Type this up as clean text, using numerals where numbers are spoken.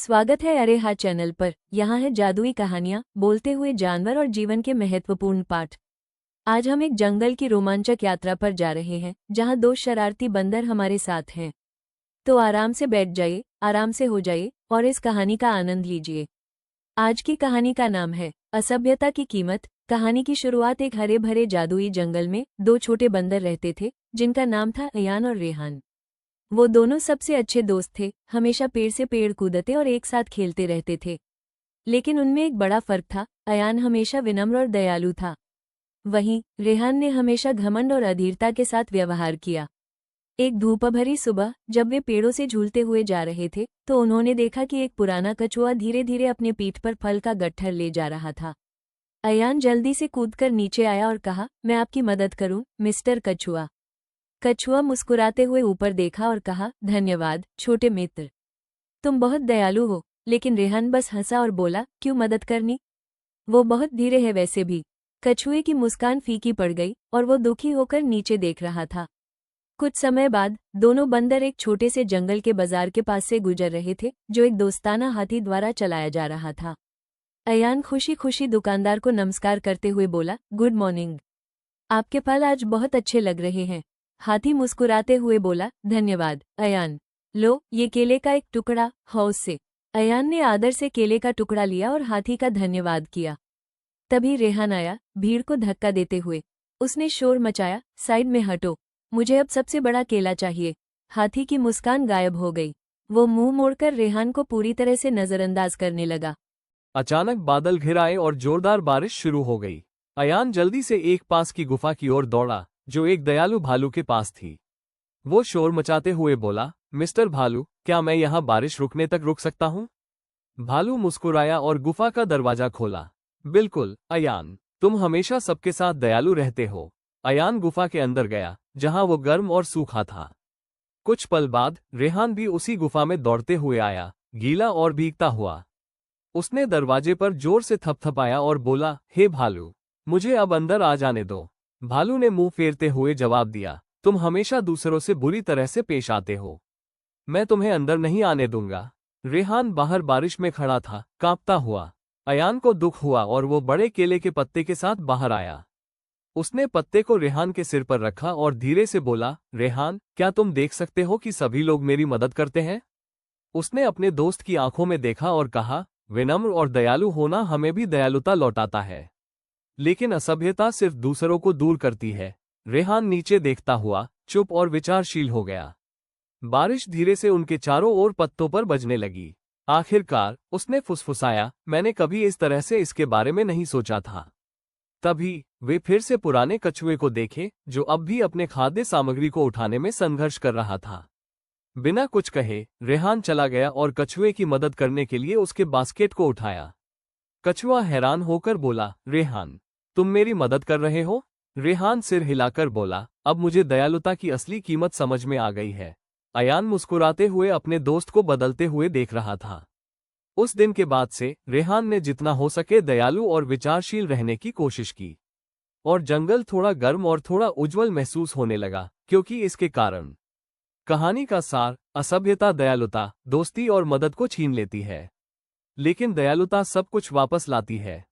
स्वागत है अरे हाँ चैनल पर। यहाँ है जादुई कहानियाँ, बोलते हुए जानवर और जीवन के महत्वपूर्ण पाठ। आज हम एक जंगल की रोमांचक यात्रा पर जा रहे हैं, जहाँ दो शरारती बंदर हमारे साथ हैं। तो आराम से बैठ जाइए, आराम से हो जाइए और इस कहानी का आनंद लीजिए। आज की कहानी का नाम है असभ्यता की कीमत। कहानी की शुरुआत एक हरे भरे जादुई जंगल में दो छोटे बंदर रहते थे, जिनका नाम था अयान और रेहान। वो दोनों सबसे अच्छे दोस्त थे, हमेशा पेड़ से पेड़ कूदते और एक साथ खेलते रहते थे। लेकिन उनमें एक बड़ा फर्क था। अयान हमेशा विनम्र और दयालु था, वहीं रेहान ने हमेशा घमंड और अधीरता के साथ व्यवहार किया। एक धूपभरी सुबह जब वे पेड़ों से झूलते हुए जा रहे थे, तो उन्होंने देखा कि एक पुराना कछुआ धीरे धीरे अपने पीठ पर फल का गट्ठर ले जा रहा था। अयान जल्दी से कूदकर नीचे आया और कहा, मैं आपकी मदद करूं, मिस्टर कछुआ। कछुआ मुस्कुराते हुए ऊपर देखा और कहा, धन्यवाद छोटे मित्र, तुम बहुत दयालु हो। लेकिन रेहान बस हंसा और बोला, क्यों मदद करनी? वो बहुत धीरे है वैसे भी। कछुए की मुस्कान फीकी पड़ गई और वो दुखी होकर नीचे देख रहा था। कुछ समय बाद दोनों बंदर एक छोटे से जंगल के बाजार के पास से गुजर रहे थे, जो एक दोस्ताना हाथी द्वारा चलाया जा रहा था। अयान खुशी खुशी दुकानदार को नमस्कार करते हुए बोला, गुड मॉर्निंग, आपके फल आज बहुत अच्छे लग रहे हैं। हाथी मुस्कुराते हुए बोला, धन्यवाद अयान, लो ये केले का एक टुकड़ा हौस से। अयान ने आदर से केले का टुकड़ा लिया और हाथी का धन्यवाद किया। तभी रेहान आया, भीड़ को धक्का देते हुए। उसने शोर मचाया, साइड में हटो, मुझे अब सबसे बड़ा केला चाहिए। हाथी की मुस्कान गायब हो गई। वो मुंह मोड़कर रेहान को पूरी तरह से नजरअंदाज करने लगा। अचानक बादल घिर आए और जोरदार बारिश शुरू हो गई। अयान जल्दी से एक पास की गुफा की ओर दौड़ा, जो एक दयालु भालू के पास थी। वो शोर मचाते हुए बोला, मिस्टर भालू, क्या मैं यहाँ बारिश रुकने तक रुक सकता हूँ? भालू मुस्कुराया और गुफा का दरवाजा खोला। बिल्कुल अयान, तुम हमेशा सबके साथ दयालु रहते हो। अयान गुफा के अंदर गया, जहाँ वो गर्म और सूखा था। कुछ पल बाद रेहान भी उसी गुफा में दौड़ते हुए आया, गीला और भीगता हुआ। उसने दरवाजे पर जोर से थपथपाया और बोला, हे भालू, मुझे अब अंदर आ जाने दो। भालू ने मुंह फेरते हुए जवाब दिया, तुम हमेशा दूसरों से बुरी तरह से पेश आते हो। मैं तुम्हें अंदर नहीं आने दूंगा। रेहान बाहर बारिश में खड़ा था, कांपता हुआ। अयान को दुख हुआ और वो बड़े केले के पत्ते के साथ बाहर आया। उसने पत्ते को रेहान के सिर पर रखा और धीरे से बोला, रेहान, क्या तुम देख सकते हो कि सभी लोग मेरी मदद करते हैं? उसने अपने दोस्त की आंखों में देखा और कहा, विनम्र और दयालु होना हमें भी दयालुता लौटाता है, लेकिन असभ्यता सिर्फ दूसरों को दूर करती है। रेहान नीचे देखता हुआ चुप और विचारशील हो गया। बारिश धीरे से उनके चारों ओर पत्तों पर बजने लगी। आखिरकार उसने फुसफुसाया, मैंने कभी इस तरह से इसके बारे में नहीं सोचा था। तभी वे फिर से पुराने कछुए को देखे, जो अब भी अपने खाद्य सामग्री को उठाने में संघर्ष कर रहा था। बिना कुछ कहे रेहान चला गया और कछुए की मदद करने के लिए उसके बास्केट को उठाया। कछुआ हैरान होकर बोला, रेहान, तुम मेरी मदद कर रहे हो? रेहान सिर हिलाकर बोला, अब मुझे दयालुता की असली कीमत समझ में आ गई है। अयान मुस्कुराते हुए अपने दोस्त को बदलते हुए देख रहा था। उस दिन के बाद से रेहान ने जितना हो सके दयालु और विचारशील रहने की कोशिश की, और जंगल थोड़ा गर्म और थोड़ा उज्जवल महसूस होने लगा, क्योंकि इसके कारण। कहानी का सार, असभ्यता दयालुता, दोस्ती और मदद को छीन लेती है, लेकिन दयालुता सब कुछ वापस लाती है।